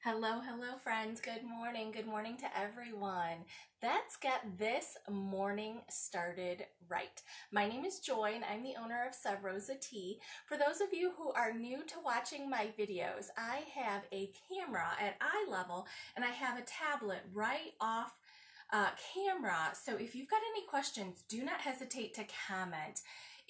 Hello, friends. Good morning. Good morning to everyone. Let's get this morning started right. My name is Joy, and I'm the owner of Sub Rosa Tea. For those of you who are new to watching my videos, I have a camera at eye level, and I have a tablet right off camera. So if you've got any questions, do not hesitate to comment.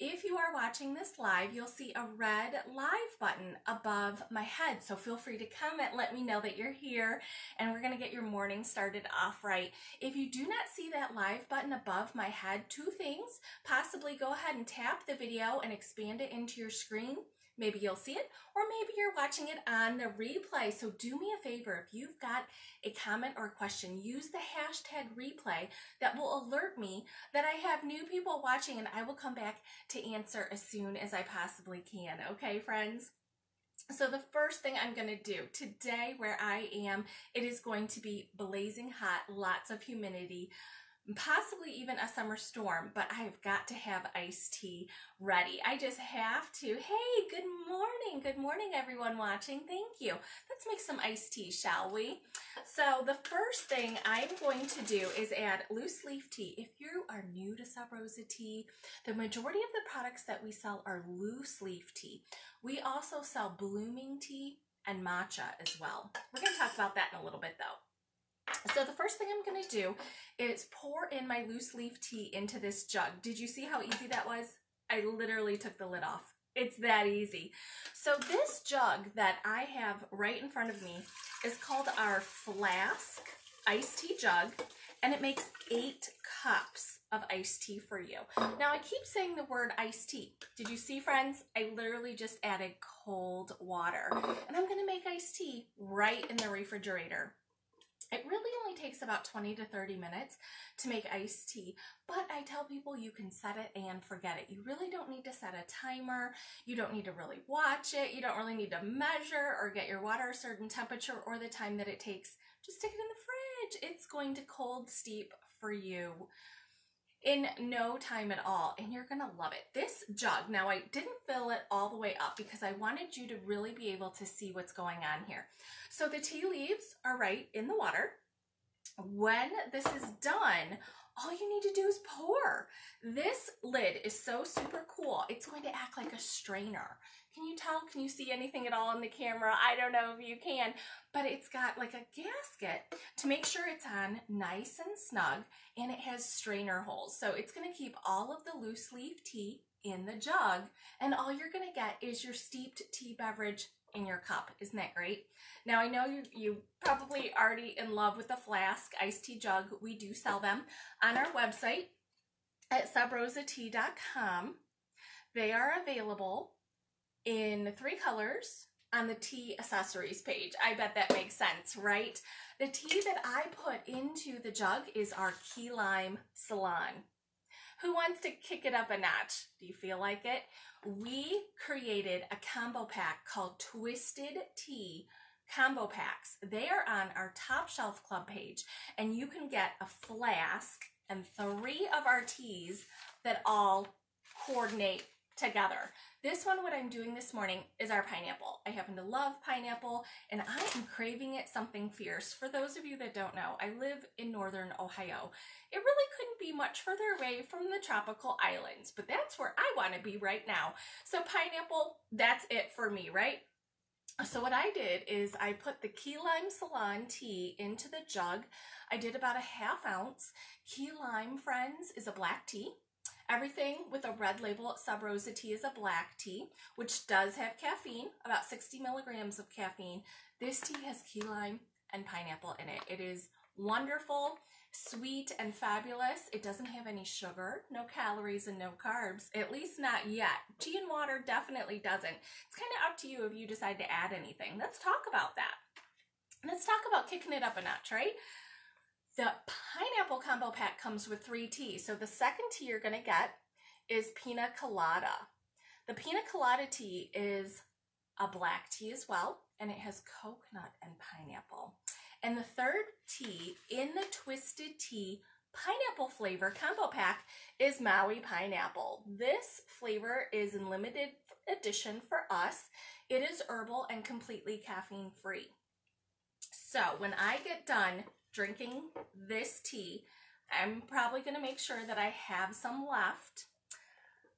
If you are watching this live, you'll see a red live button above my head. So feel free to comment, let me know that you're here, and we're gonna get your morning started off right. If you do not see that live button above my head, two things: possibly go ahead and tap the video and expand it into your screen. Maybe you'll see it, or maybe you're watching it on the replay. So do me a favor, if you've got a comment or a question, use the hashtag replay. That will alert me that I have new people watching, and I will come back to answer as soon as I possibly can. Okay, friends? So the first thing I'm going to do today, where I am, it is going to be blazing hot, lots of humidity, possibly even a summer storm, but I've got to have iced tea ready. I just have to. Hey, good morning. Good morning, everyone watching. Thank you. Let's make some iced tea, shall we? So the first thing I'm going to do is add loose leaf tea. If you are new to Sub Rosa Tea, the majority of the products that we sell are loose leaf tea. We also sell blooming tea and matcha as well. We're going to talk about that in a little bit, though. So the first thing I'm going to do is pour in my loose leaf tea into this jug. Did you see how easy that was? I literally took the lid off. It's that easy. So this jug that I have right in front of me is called our Flask iced tea jug, and it makes 8 cups of iced tea for you. Now I keep saying the word iced tea. Did you see, friends? I literally just added cold water, and I'm going to make iced tea right in the refrigerator. It really only takes about 20 to 30 minutes to make iced tea, but I tell people you can set it and forget it. You really don't need to set a timer. You don't need to really watch it. You don't really need to measure or get your water a certain temperature or the time that it takes. Just stick it in the fridge. It's going to cold steep for you in no time at all, and you're gonna love it. This jug, now I didn't fill it all the way up because I wanted you to really be able to see what's going on here. So the tea leaves are right in the water. When this is done, all you need to do is pour. This lid is so super cool. It's going to act like a strainer. Can you tell? Can you see anything at all on the camera? I don't know if you can, but it's got like a gasket to make sure it's on nice and snug, and it has strainer holes. So it's going to keep all of the loose leaf tea in the jug, and all you're going to get is your steeped tea beverage in your cup. Isn't that great? Now I know you probably already in love with the Flask iced tea jug. We do sell them on our website at subrosatea.com. They are available in 3 colors on the tea accessories page. I bet that makes sense, right? The tea that I put into the jug is our key lime Ceylon. Who wants to kick it up a notch? Do you feel like it? We created a combo pack called Twisted Tea Combo Packs. They are on our Top Shelf Club page, and you can get a flask and 3 of our teas that all coordinate together. This one, what I'm doing this morning, is our pineapple. I happen to love pineapple, and I am craving it something fierce. For those of you that don't know, I live in northern Ohio. It really couldn't be much further away from the tropical islands, but that's where I want to be right now. So pineapple, that's it for me, right? So what I did is I put the key lime Ceylon tea into the jug. I did about a ½ ounce. Key lime, friends, is a black tea. Everything with a red label at Sub Rosa Tea is a black tea, which does have caffeine, about 60 milligrams of caffeine. This tea has key lime and pineapple in it. It is wonderful, sweet, and fabulous. It doesn't have any sugar, no calories, and no carbs, at least not yet. Tea and water definitely doesn't. It's kind of up to you if you decide to add anything. Let's talk about that. Let's talk about kicking it up a notch, right? The pineapple combo pack comes with 3 teas. So the second tea you're going to get is Pina Colada. The Pina Colada tea is a black tea as well, and it has coconut and pineapple. And the third tea in the Twisted Tea pineapple flavor combo pack is Maui Pineapple. This flavor is in limited edition for us. It is herbal and completely caffeine free. So when I get done drinking this tea, I'm probably going to make sure that I have some left.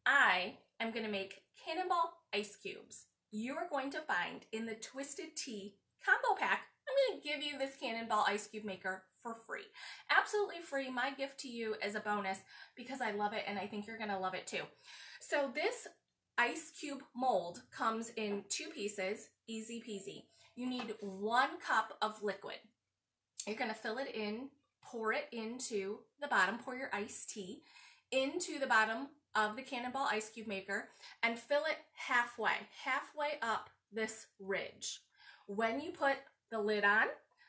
I am going to make cannonball ice cubes. You are going to find in the Twisted Tea combo pack, I'm going to give you this cannonball ice cube maker for free. Absolutely free. My gift to you as a bonus because I love it and I think you're going to love it too. So this ice cube mold comes in 2 pieces, easy peasy. You need 1 cup of liquid. You're going to fill it in, pour it into the bottom, pour your iced tea into the bottom of the cannonball ice cube maker and fill it halfway up this ridge. When you put the lid on,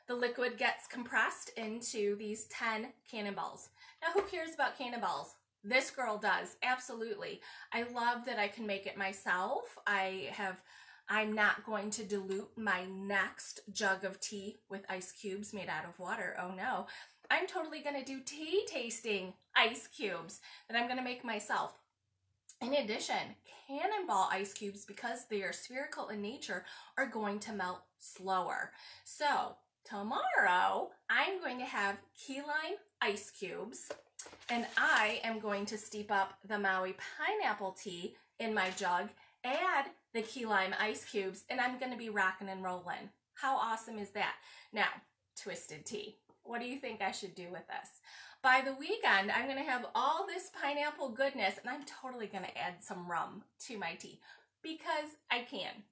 the liquid gets compressed into these 10 cannonballs. Now, who cares about cannonballs? This girl does, absolutely. I love that I can make it myself. I'm not going to dilute my next jug of tea with ice cubes made out of water. Oh no. I'm totally going to do tea tasting ice cubes that I'm going to make myself. In addition, cannonball ice cubes, because they are spherical in nature, are going to melt slower. So tomorrow, I'm going to have key lime ice cubes, and I am going to steep up the Maui pineapple tea in my jug, add the key lime ice cubes, and I'm going to be rocking and rolling. How awesome is that? Now, Twisted Tea. What do you think I should do with this? By the weekend, I'm going to have all this pineapple goodness, and I'm totally going to add some rum to my tea because I can.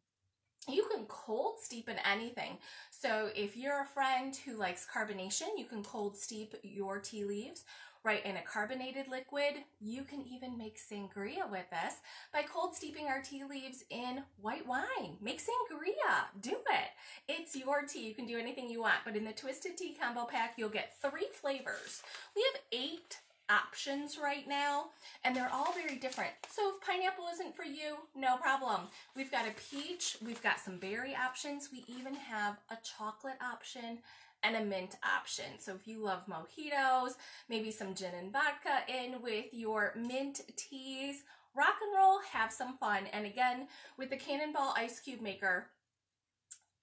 You can cold steep in anything. So if you're a friend who likes carbonation, you can cold steep your tea leaves right in a carbonated liquid. You can even make sangria with this by cold steeping our tea leaves in white wine. Make sangria. Do it. It's your tea. You can do anything you want. But in the Twisted Tea combo pack, you'll get 3 flavors. We have 8 options right now, and they're all very different. So if pineapple isn't for you, no problem. We've got a peach. We've got some berry options. We even have a chocolate option and a mint option. So if you love mojitos, maybe some gin and vodka in with your mint teas, rock and roll, have some fun. And again, with the Cannonball Ice Cube Maker,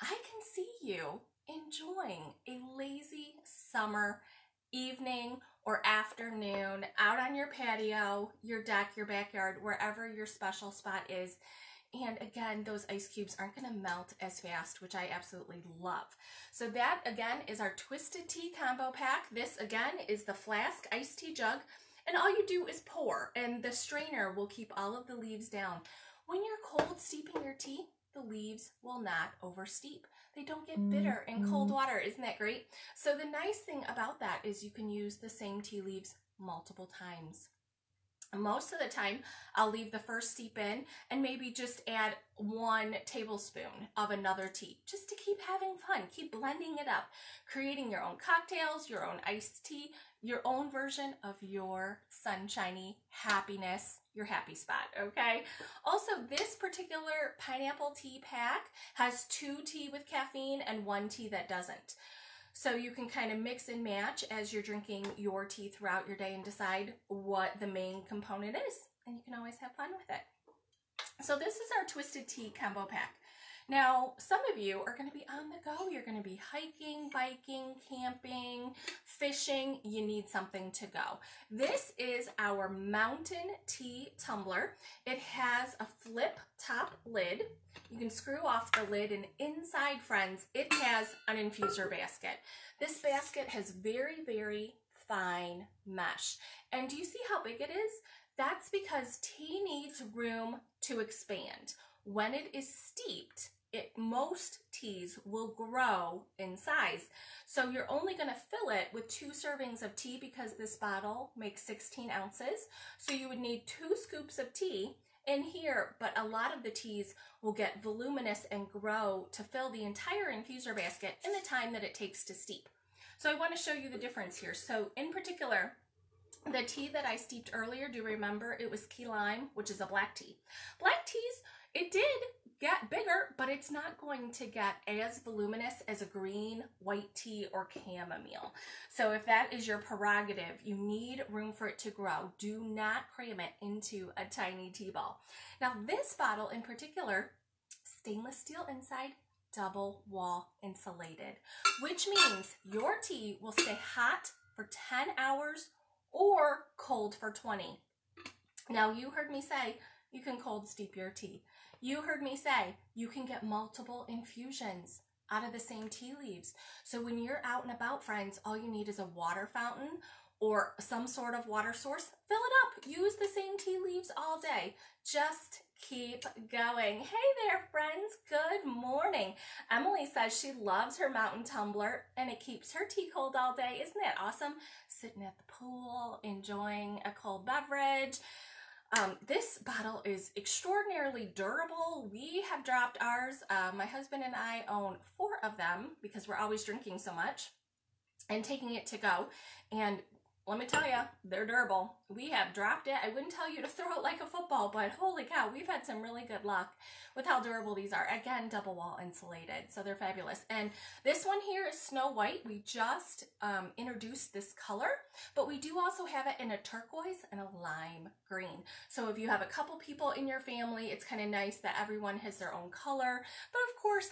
I can see you enjoying a lazy summer evening or afternoon out on your patio, your deck, your backyard, wherever your special spot is. And again, those ice cubes aren't going to melt as fast, which I absolutely love. So that, again, is our Twisted Tea combo pack. This, again, is the flask iced tea jug. And all you do is pour, and the strainer will keep all of the leaves down. When you're cold steeping your tea, the leaves will not oversteep. They don't get bitter in cold water. Isn't that great? So the nice thing about that is you can use the same tea leaves multiple times. Most of the time, I'll leave the first steep in and maybe just add 1 tablespoon of another tea just to keep having fun, keep blending it up, creating your own cocktails, your own iced tea, your own version of your sunshiny happiness, your happy spot, okay? Also, this particular pineapple tea pack has 2 tea with caffeine and 1 tea that doesn't. So you can kind of mix and match as you're drinking your tea throughout your day and decide what the main component is. And you can always have fun with it. So this is our Twisted Tea combo pack. Now, some of you are going to be on the go. You're going to be hiking, biking, camping, fishing. You need something to go. This is our Mountain Tea Tumbler. It has a flip top lid. You can screw off the lid, and inside, friends, it has an infuser basket. This basket has very, very fine mesh. And do you see how big it is? That's because tea needs room to expand. When it is steeped, most teas will grow in size. So you're only going to fill it with 2 servings of tea because this bottle makes 16 ounces. So you would need 2 scoops of tea in here, but a lot of the teas will get voluminous and grow to fill the entire infuser basket in the time that it takes to steep. So I want to show you the difference here. So in particular, the tea that I steeped earlier, do you remember? It was key lime, which is a black tea. Black teas, it did get bigger, but it's not going to get as voluminous as a green, white tea, or chamomile. So if that is your prerogative, you need room for it to grow. Do not cram it into a tiny tea ball. Now this bottle in particular, stainless steel inside, double wall insulated, which means your tea will stay hot for 10 hours or cold for 20. Now, you heard me say you can cold steep your tea. You heard me say you can get multiple infusions out of the same tea leaves. So when you're out and about, friends, all you need is a water fountain or some sort of water source. Fill it up. Use the same tea leaves all day. Just keep going. Hey there, friends. Good morning. Emily says she loves her mountain tumbler and it keeps her tea cold all day. Isn't that awesome? Sitting at the pool, enjoying a cold beverage. This bottle is extraordinarily durable. We have dropped ours. My husband and I own 4 of them because we're always drinking so much and taking it to go. And let me tell you, they're durable. We have dropped it. I wouldn't tell you to throw it like a football, but holy cow, we've had some really good luck with how durable these are. Again, double wall insulated, so they're fabulous. And this one here is Snow White. We just introduced this color, but we do also have it in a turquoise and a lime green. So if you have a couple people in your family, it's kind of nice that everyone has their own color. But of course,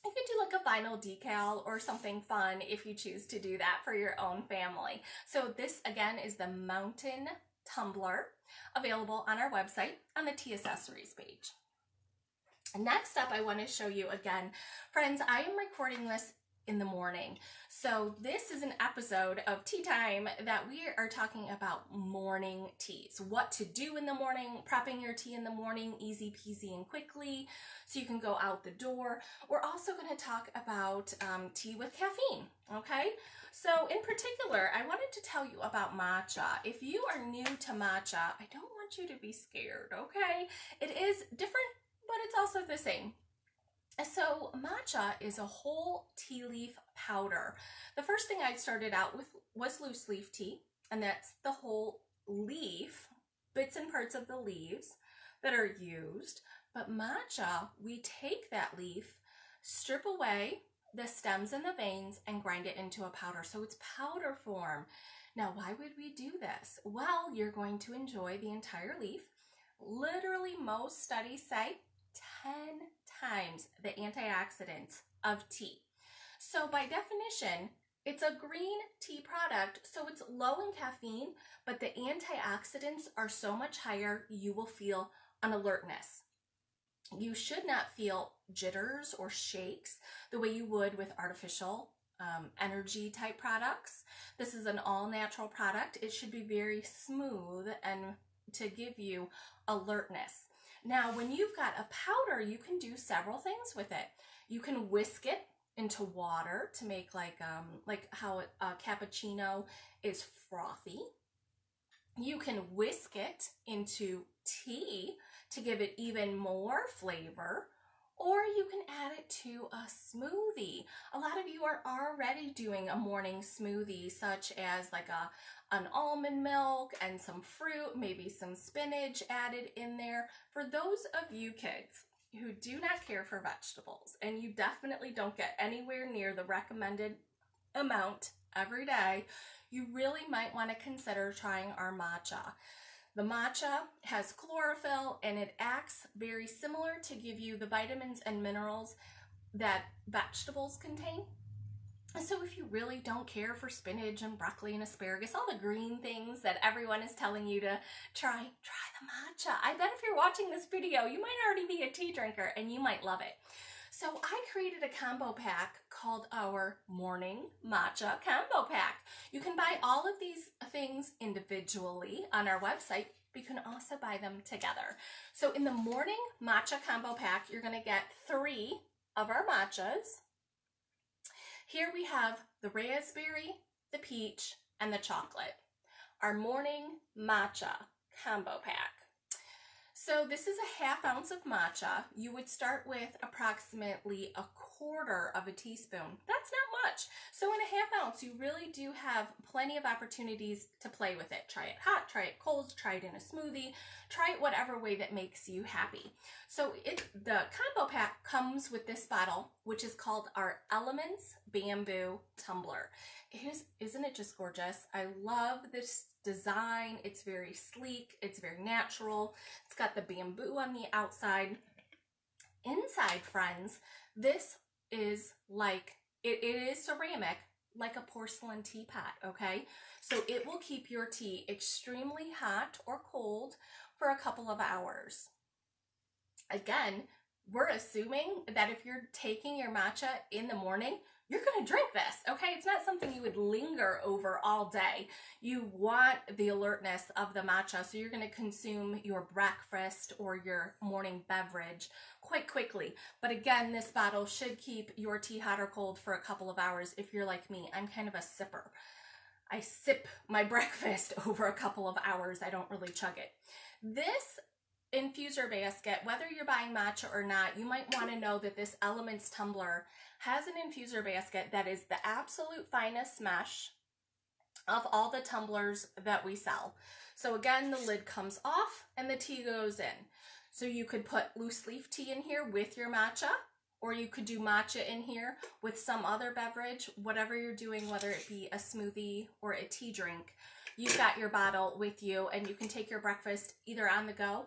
you could do like a vinyl decal or something fun if you choose to do that for your own family. So this again is the Mountain Tumbler, available on our website on the tea accessories page. Next up, I want to show you again, friends, I am recording this in the morning. So this is an episode of Tea Time that we are talking about morning teas. What to do in the morning, prepping your tea in the morning, easy peasy and quickly, so you can go out the door. We're also going to talk about tea with caffeine, okay? So in particular, I wanted to tell you about matcha. If you are new to matcha, I don't want you to be scared, okay? It is different, but it's also the same. So matcha is a whole tea leaf powder. The first thing I started out with was loose leaf tea, and that's the whole leaf, bits and parts of the leaves that are used. But matcha, we take that leaf, strip away the stems and the veins, and grind it into a powder. So it's powder form. Now, why would we do this? Well, you're going to enjoy the entire leaf. Literally, most studies say 10 times the antioxidants of tea. So by definition, it's a green tea product, so it's low in caffeine, but the antioxidants are so much higher, you will feel an alertness. You should not feel jitters or shakes the way you would with artificial energy type products. This is an all natural product. It should be very smooth and to give you alertness. Now, when you've got a powder, you can do several things with it. You can whisk it into water to make like how a cappuccino is frothy. You can whisk it into tea to give it even more flavor, or you can add it to a smoothie. A lot of you are already doing a morning smoothie, such as like an almond milk and some fruit, maybe some spinach added in there. For those of you kids who do not care for vegetables, and you definitely don't get anywhere near the recommended amount every day, you really might want to consider trying our matcha. The matcha has chlorophyll and it acts very similar to give you the vitamins and minerals that vegetables contain. So if you really don't care for spinach and broccoli and asparagus, all the green things that everyone is telling you to try the matcha. I bet if you're watching this video, you might already be a tea drinker and you might love it. So I created a combo pack called our Morning Matcha Combo Pack. You can buy all of these things individually on our website, but you can also buy them together. So in the Morning Matcha Combo Pack, you're going to get 3 of our matchas. Here we have the raspberry, the peach, and the chocolate. Our Morning Matcha Combo Pack. So this is a 1/2 ounce of matcha. You would start with approximately 1/4 of a teaspoon. That's not much. So in a 1/2 ounce, you really do have plenty of opportunities to play with it. Try it hot, try it cold, try it in a smoothie, try it whatever way that makes you happy. So the combo pack comes with this bottle, which is called our Elements Bamboo Tumbler. Isn't it just gorgeous? I love this design. It's very sleek. It's very natural. It's got the bamboo on the outside. Inside, friends, this is like, it is ceramic, like a porcelain teapot, okay? So it will keep your tea extremely hot or cold for a couple of hours. Again, we're assuming that if you're taking your matcha in the morning, you're going to drink this, okay? It's not something you would linger over all day. You want the alertness of the matcha, so you're going to consume your breakfast or your morning beverage quite quickly. But again, this bottle should keep your tea hot or cold for a couple of hours. If you're like me, I'm kind of a sipper. I sip my breakfast over a couple of hours. I don't really chug it. This infuser basket, whether you're buying matcha or not, you might want to know that this Elements tumbler has an infuser basket that is the absolute finest mesh of all the tumblers that we sell. So again, the lid comes off and the tea goes in. So you could put loose leaf tea in here with your matcha, or you could do matcha in here with some other beverage, whatever you're doing, whether it be a smoothie or a tea drink. You've got your bottle with you and you can take your breakfast either on the go.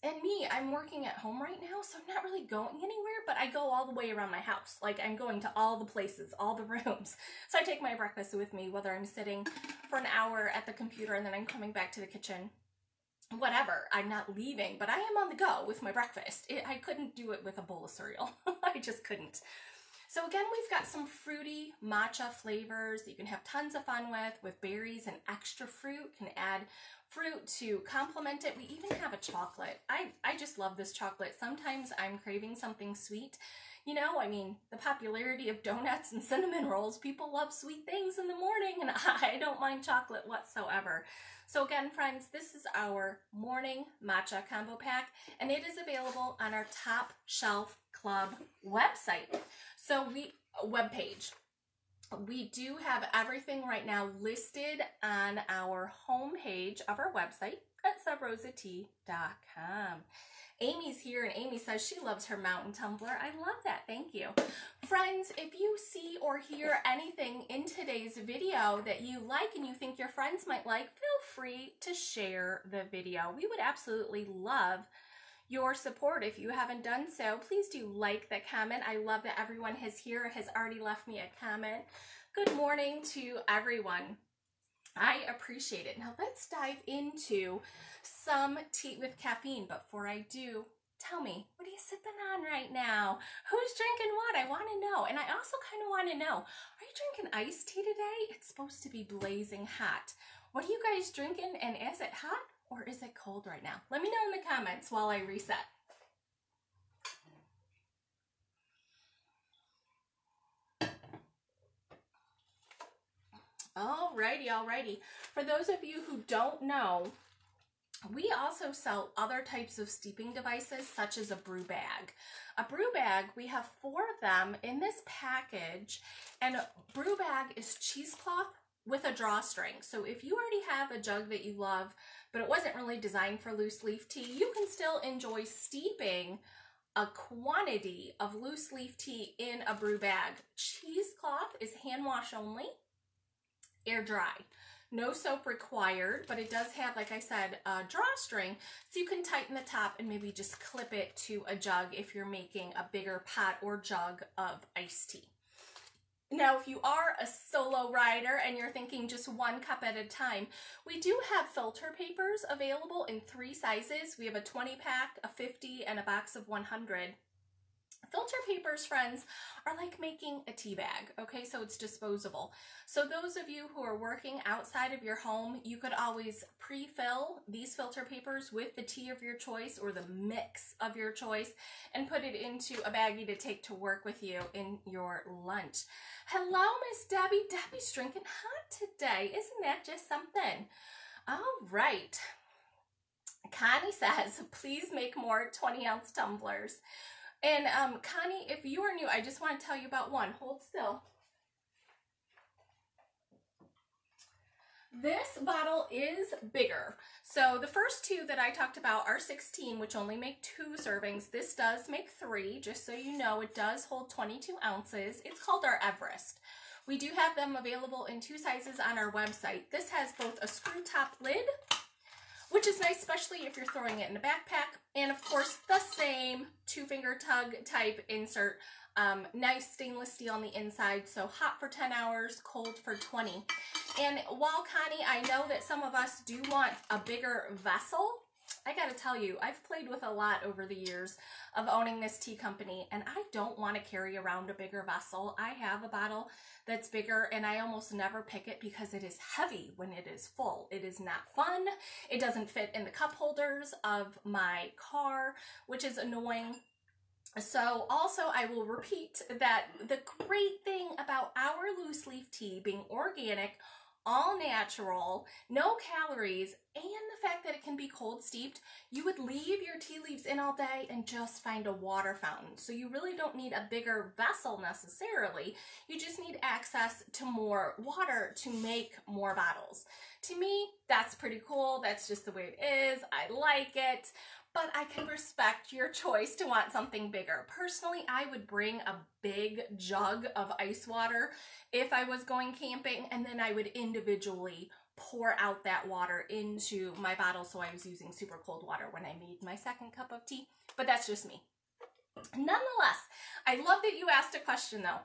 And me, I'm working at home right now, so I'm not really going anywhere, but I go all the way around my house. Like, I'm going to all the places, all the rooms. So I take my breakfast with me, whether I'm sitting for an hour at the computer and then I'm coming back to the kitchen. Whatever, I'm not leaving, but I am on the go with my breakfast. I couldn't do it with a bowl of cereal. I just couldn't. So again, we've got some fruity matcha flavors that you can have tons of fun with berries and extra fruit. Can add fruit to complement it. We even have a chocolate. I just love this chocolate. Sometimes I'm craving something sweet. You know, I mean, the popularity of donuts and cinnamon rolls, people love sweet things in the morning, and I don't mind chocolate whatsoever. So again, friends, this is our morning matcha combo pack, and it is available on our Top Shelf Club website. So webpage. We do have everything right now listed on our homepage of our website at subrosat.com. Amy's here, and Amy says she loves her mountain tumbler. I love that. Thank you. Friends, if you see or hear anything in today's video that you like and you think your friends might like, feel free to share the video. We would absolutely love your support. If you haven't done so, please do like the comment. I love that everyone has already left me a comment. Good morning to everyone. I appreciate it. Now let's dive into some tea with caffeine. But before I do, tell me, what are you sipping on right now? Who's drinking what? I want to know. And I also kind of want to know, are you drinking iced tea today? It's supposed to be blazing hot. What are you guys drinking, and is it hot or is it cold right now? Let me know in the comments while I reset. Alrighty. For those of you who don't know, we also sell other types of steeping devices, such as a brew bag. A brew bag, we have 4 of them in this package, and a brew bag is cheesecloth with a drawstring. So if you already have a jug that you love, but it wasn't really designed for loose leaf tea, you can still enjoy steeping a quantity of loose leaf tea in a brew bag. Cheesecloth is hand wash only, air dry. No soap required, but it does have, like I said, a drawstring, so you can tighten the top and maybe just clip it to a jug if you're making a bigger pot or jug of iced tea. Now, if you are a solo rider and you're thinking just 1 cup at a time, we do have filter papers available in 3 sizes. We have a 20-pack, a 50, and a box of 100. Filter papers, friends, are like making a tea bag, okay? So it's disposable. So those of you who are working outside of your home, you could always pre-fill these filter papers with the tea of your choice or the mix of your choice and put it into a baggie to take to work with you in your lunch. Hello, Miss Debbie. Debbie's drinking hot today. Isn't that just something? All right. Connie says, please make more 20-ounce tumblers. And Connie, if you are new, I just want to tell you about one. Hold still. This bottle is bigger. So the first 2 that I talked about are 16, which only make 2 servings. This does make 3, just so you know. It does hold 22 ounces. It's called our Everest. We do have them available in 2 sizes on our website. This has both a screw top lid, which is nice, especially if you're throwing it in a backpack. And of course, the same 2-finger tug type insert. Nice stainless steel on the inside, so hot for 10 hours, cold for 20. And while Connie, I know that some of us do want a bigger vessel, I gotta tell you, I've played with a lot over the years of owning this tea company, and I don't want to carry around a bigger vessel. I have a bottle that's bigger, and I almost never pick it because it is heavy when it is full. It is not fun. It doesn't fit in the cup holders of my car, which is annoying. So also I will repeat that the great thing about our loose leaf tea being organic, all natural, no calories, and the fact that it can be cold steeped, you would leave your tea leaves in all day and just find a water fountain. So you really don't need a bigger vessel necessarily. You just need access to more water to make more bottles. To me, that's pretty cool. That's just the way it is. I like it. But I can respect your choice to want something bigger. Personally, I would bring a big jug of ice water if I was going camping, and then I would individually pour out that water into my bottle, so I was using super cold water when I made my second cup of tea. But that's just me. Nonetheless, I love that you asked a question though.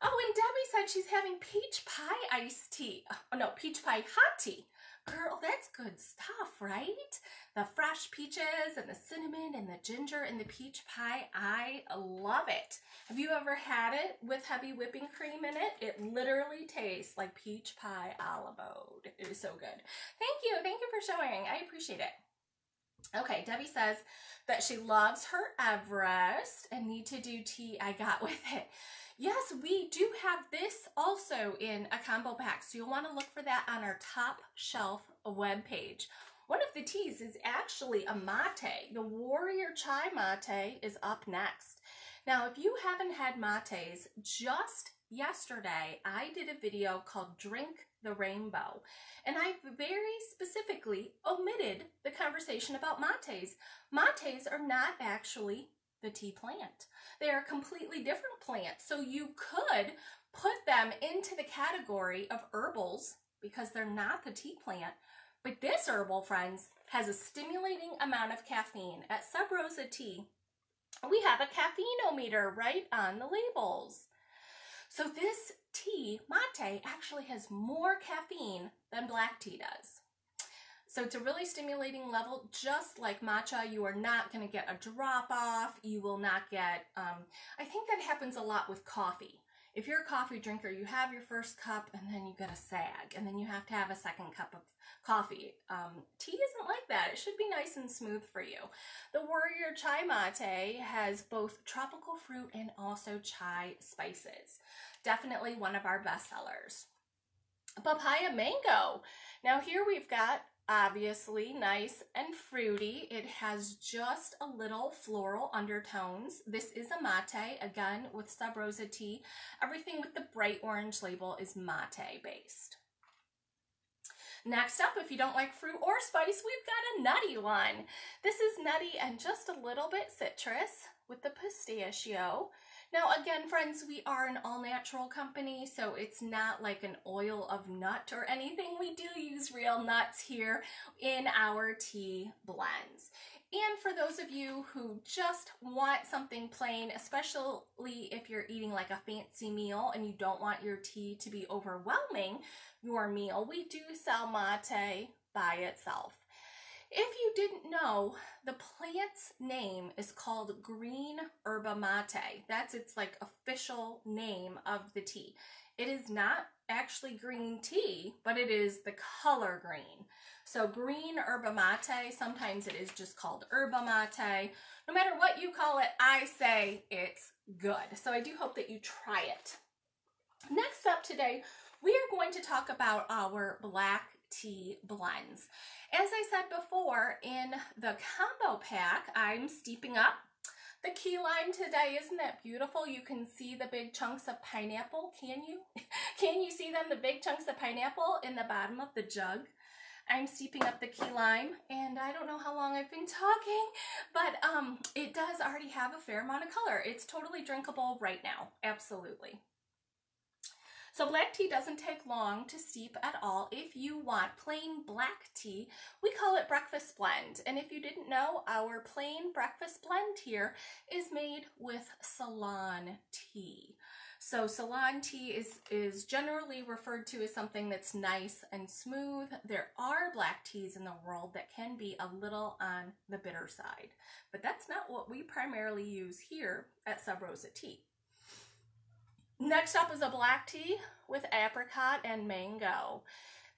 Oh, and Debbie said she's having peach pie iced tea. Oh no, peach pie hot tea. Girl, that's good stuff, right? The fresh peaches and the cinnamon and the ginger and the peach pie, I love it. Have you ever had it with heavy whipping cream in it? It literally tastes like peach pie a la mode. It is so good. Thank you for showing. I appreciate it. Okay, Debbie says that she loves her Everest and need to do tea I got with it. Yes, we do have this also in a combo pack, so you'll want to look for that on our top shelf webpage. One of the teas is actually a mate. The Warrior Chai Mate is up next. Now, if you haven't had mates, just yesterday I did a video called Drink the Rainbow, and I very specifically omitted the conversation about mates. Mates are not actually the tea plant. They are a completely different plant. So you could put them into the category of herbals because they're not the tea plant. But this herbal, friends, has a stimulating amount of caffeine. At Sub Rosa Tea, we have a caffeine-o-meter right on the labels. So this tea, mate, actually has more caffeine than black tea does. So it's a really stimulating level, just like matcha. You are not going to get a drop off. You will not get, I think that happens a lot with coffee. If you're a coffee drinker, you have your first cup and then you get a sag and then you have to have a second cup of coffee. Tea isn't like that. It should be nice and smooth for you. The Warrior Chai Mate has both tropical fruit and also chai spices. Definitely one of our best sellers. Papaya Mango. Now here we've got obviously nice and fruity. It has just a little floral undertones. This is a mate, again with Sub Rosa Tea. Everything with the bright orange label is mate based. Next up, if you don't like fruit or spice, we've got a nutty one. This is nutty and just a little bit citrus with the pistachio. Now again, friends, we are an all-natural company, so it's not like an oil of nut or anything. We do use real nuts here in our tea blends. And for those of you who just want something plain, especially if you're eating like a fancy meal and you don't want your tea to be overwhelming your meal, we do sell mate by itself. If you didn't know, the plant's name is called green yerba mate. That's its like official name of the tea. It is not actually green tea, but it is the color green. So green yerba mate, sometimes it is just called yerba mate. No matter what you call it, I say it's good. So I do hope that you try it. Next up today, we are going to talk about our black tea blends. As I said before, in the combo pack, I'm steeping up the key lime today. Isn't that beautiful? You can see the big chunks of pineapple. Can you? Can you see them, the big chunks of pineapple in the bottom of the jug? I'm steeping up the key lime, and I don't know how long I've been talking, but it does already have a fair amount of color. It's totally drinkable right now, absolutely. So black tea doesn't take long to steep at all. If you want plain black tea, we call it breakfast blend. And if you didn't know, our plain breakfast blend here is made with Ceylon tea. So Ceylon tea is generally referred to as something that's nice and smooth. There are black teas in the world that can be a little on the bitter side, but that's not what we primarily use here at Sub Rosa Tea. Next up is a black tea with apricot and mango.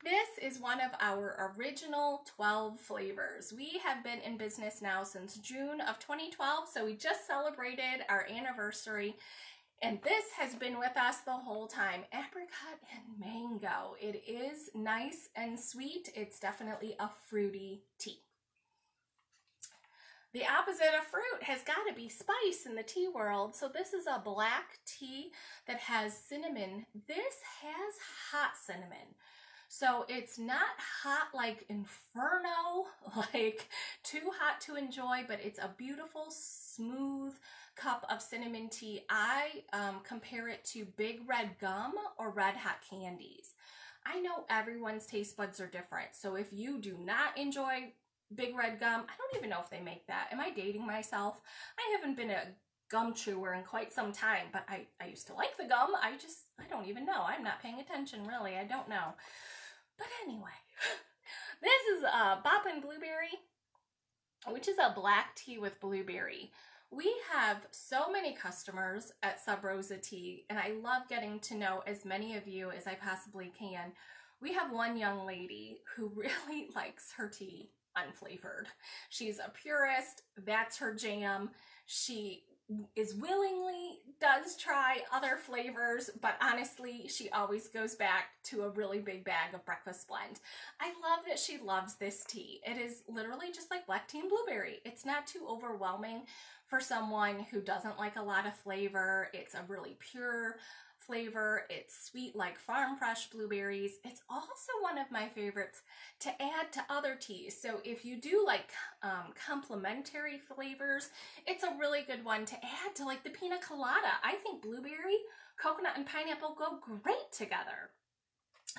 This is one of our original 12 flavors. We have been in business now since June of 2012, so we just celebrated our anniversary, and this has been with us the whole time. Apricot and mango. It is nice and sweet. It's definitely a fruity tea. The opposite of fruit has got to be spice in the tea world. So this is a black tea that has cinnamon. This has hot cinnamon. So it's not hot like Inferno, like too hot to enjoy, but it's a beautiful, smooth cup of cinnamon tea. I compare it to Big Red Gum or Red Hot Candies. I know everyone's taste buds are different. So if you do not enjoy Big Red Gum, I don't even know if they make that. Am I dating myself? I haven't been a gum chewer in quite some time, but I used to like the gum. I don't even know. I'm not paying attention, really. I don't know. But anyway, this is Boppin' Blueberry, which is a black tea with blueberry. We have so many customers at Sub Rosa Tea, and I love getting to know as many of you as I possibly can. We have one young lady who really likes her tea unflavored. She's a purist. That's her jam. She does try other flavors, but honestly, she always goes back to a really big bag of breakfast blend. I love that she loves this tea. It is literally just like black tea and blueberry. It's not too overwhelming for someone who doesn't like a lot of flavor. It's a really pure flavor. It's sweet like farm fresh blueberries. It's also one of my favorites to add to other teas. So if you do like complementary flavors, it's a really good one to add to like the pina colada. I think blueberry, coconut, and pineapple go great together.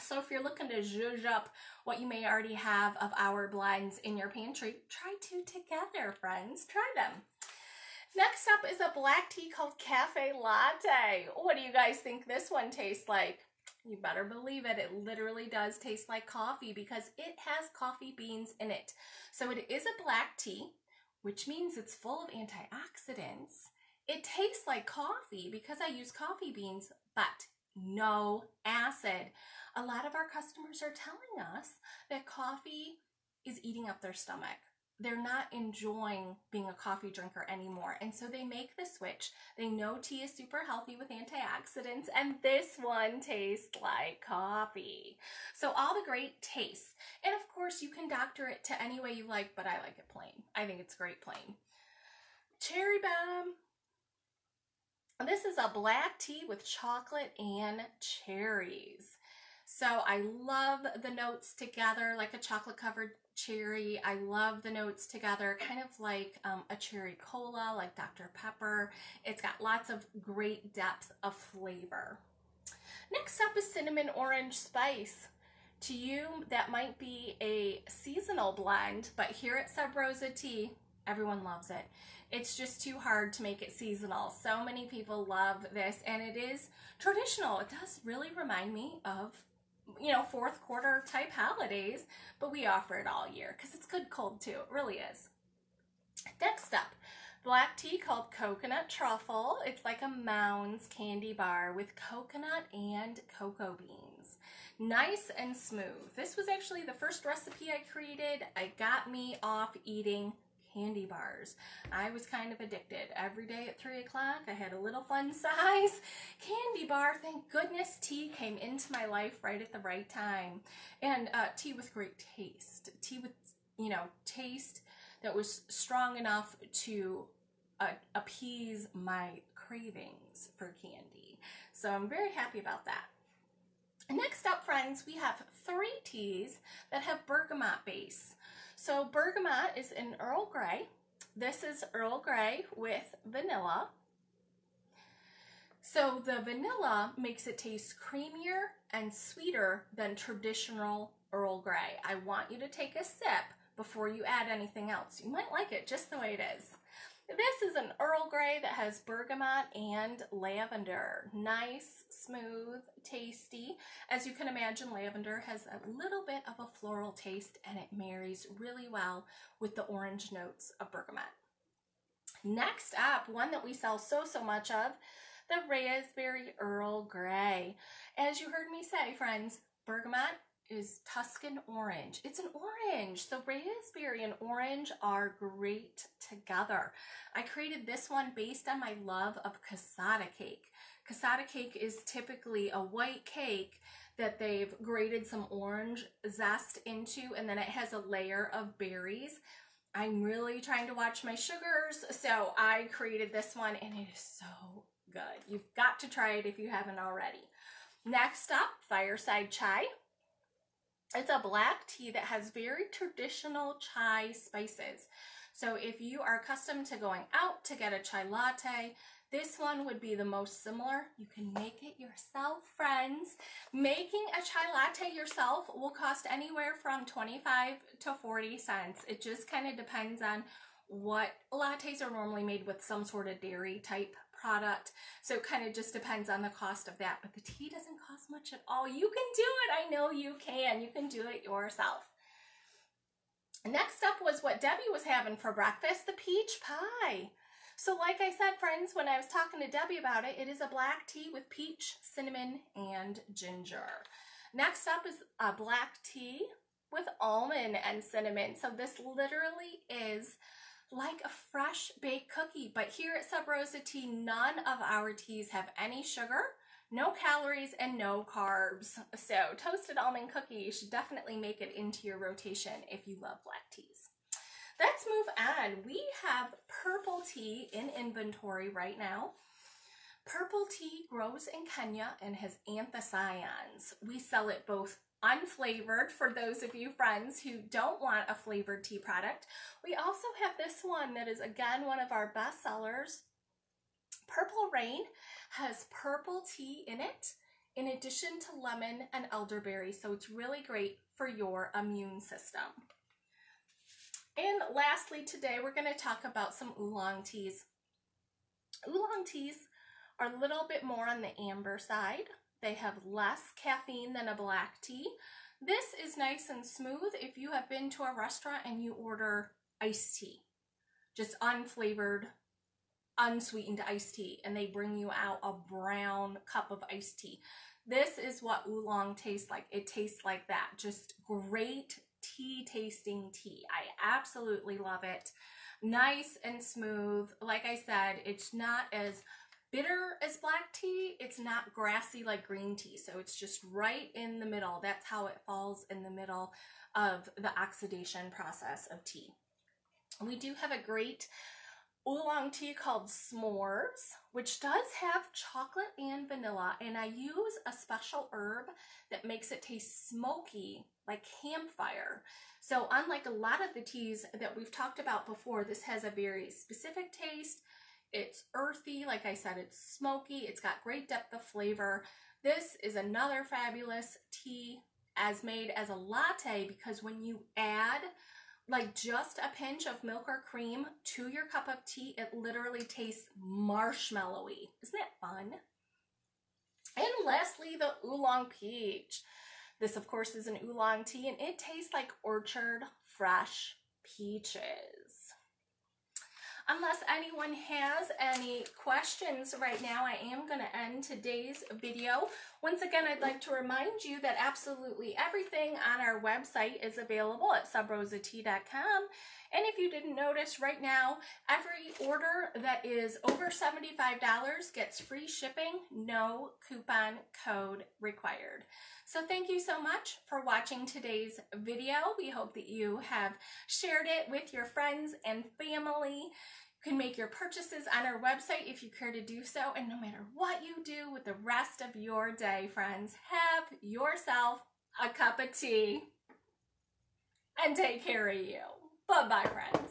So if you're looking to zhuzh up what you may already have of our blends in your pantry, try two together, friends. Try them. Next up is a black tea called Cafe Latte. What do you guys think this one tastes like? You better believe it. It literally does taste like coffee because it has coffee beans in it. So it is a black tea, which means it's full of antioxidants. It tastes like coffee because I use coffee beans, but no acid. A lot of our customers are telling us that coffee is eating up their stomach. They're not enjoying being a coffee drinker anymore. And so they make the switch. They know tea is super healthy with antioxidants, and this one tastes like coffee. So all the great tastes. And of course, you can doctor it to any way you like, but I like it plain. I think it's great plain. Cherry Bomb. This is a black tea with chocolate and cherries. So I love the notes together like a chocolate covered cherry. I love the notes together kind of like a cherry cola, like Dr. Pepper. It's got lots of great depth of flavor. Next up is Cinnamon Orange Spice. To you, that might be a seasonal blend, but here at Sub Rosa Tea, everyone loves it. It's just too hard to make it seasonal. So many people love this, and it is traditional. It does really remind me of, you know, fourth quarter type holidays, but we offer it all year because it's good cold too. It really is. Next up, black tea called Coconut Truffle. It's like a Mounds candy bar with coconut and cocoa beans. Nice and smooth. This was actually the first recipe I created. It got me off eating candy bars. I was kind of addicted. Every day at 3 o'clock, I had a little fun size candy bar. Thank goodness tea came into my life right at the right time. And tea with great taste. Tea with, you know, taste that was strong enough to appease my cravings for candy. So I'm very happy about that. Next up, friends, we have 3 teas that have bergamot base. So bergamot is in Earl Grey. This is Earl Grey with vanilla. So the vanilla makes it taste creamier and sweeter than traditional Earl Grey. I want you to take a sip before you add anything else. You might like it just the way it is. This is an Earl Grey that has bergamot and lavender. Nice, smooth, tasty. As you can imagine, lavender has a little bit of a floral taste and it marries really well with the orange notes of bergamot. Next up, one that we sell so much of, the raspberry Earl Grey. As you heard me say, friends, bergamot is Tuscan orange. It's an orange, so raspberry and orange are great together. I created this one based on my love of casata cake. Casata cake is typically a white cake that they've grated some orange zest into, and then it has a layer of berries. I'm really trying to watch my sugars, so I created this one, and it is so good. You've got to try it if you haven't already. Next up, fireside chai. It's a black tea that has very traditional chai spices. So if you are accustomed to going out to get a chai latte, this one would be the most similar. You can make it yourself, friends. Making a chai latte yourself will cost anywhere from 25 to 40 cents. It just kind of depends on what lattes are normally made with some sort of dairy type product. So it kind of just depends on the cost of that. But the tea doesn't cost much at all. You can do it. I know you can. You can do it yourself. Next up was what Debbie was having for breakfast, the peach pie. So like I said, friends, when I was talking to Debbie about it, it is a black tea with peach, cinnamon, and ginger. Next up is a black tea with almond and cinnamon. So this literally is like a fresh baked cookie, but here at Sub Rosa Tea, none of our teas have any sugar, no calories, and no carbs. So toasted almond cookie, you should definitely make it into your rotation if you love black teas. Let's move on. We have purple tea in inventory right now. Purple tea grows in Kenya and has anthocyanins. We sell it both unflavored for those of you friends who don't want a flavored tea product. We also have this one that is again one of our best sellers. Purple Rain has purple tea in it in addition to lemon and elderberry, so it's really great for your immune system. And lastly, today we're going to talk about some oolong teas. Oolong teas are a little bit more on the amber side. They have less caffeine than a black tea. This is nice and smooth if you have been to a restaurant and you order iced tea, just unflavored, unsweetened iced tea, and they bring you out a brown cup of iced tea. This is what oolong tastes like. It tastes like that, just great tea tasting tea. I absolutely love it. Nice and smooth. Like I said, it's not as bitter as black tea. It's not grassy like green tea. So it's just right in the middle. That's how it falls in the middle of the oxidation process of tea. We do have a great oolong tea called S'mores, which does have chocolate and vanilla, and I use a special herb that makes it taste smoky like campfire. So unlike a lot of the teas that we've talked about before, this has a very specific taste. It's earthy, like I said, it's smoky, it's got great depth of flavor. This is another fabulous tea as made as a latte, because when you add like just a pinch of milk or cream to your cup of tea, it literally tastes marshmallowy. Isn't that fun? And lastly, the oolong peach. This, of course, is an oolong tea, and it tastes like orchard fresh peaches. Unless anyone has any questions right now, I am going to end today's video. Once again, I'd like to remind you that absolutely everything on our website is available at subrosat.com. And if you didn't notice, right now, every order that is over $75 gets free shipping, no coupon code required. So thank you so much for watching today's video. We hope that you have shared it with your friends and family. You can make your purchases on our website if you care to do so. And no matter what you do with the rest of your day, friends, have yourself a cup of tea and take care of you. Bye-bye, friends.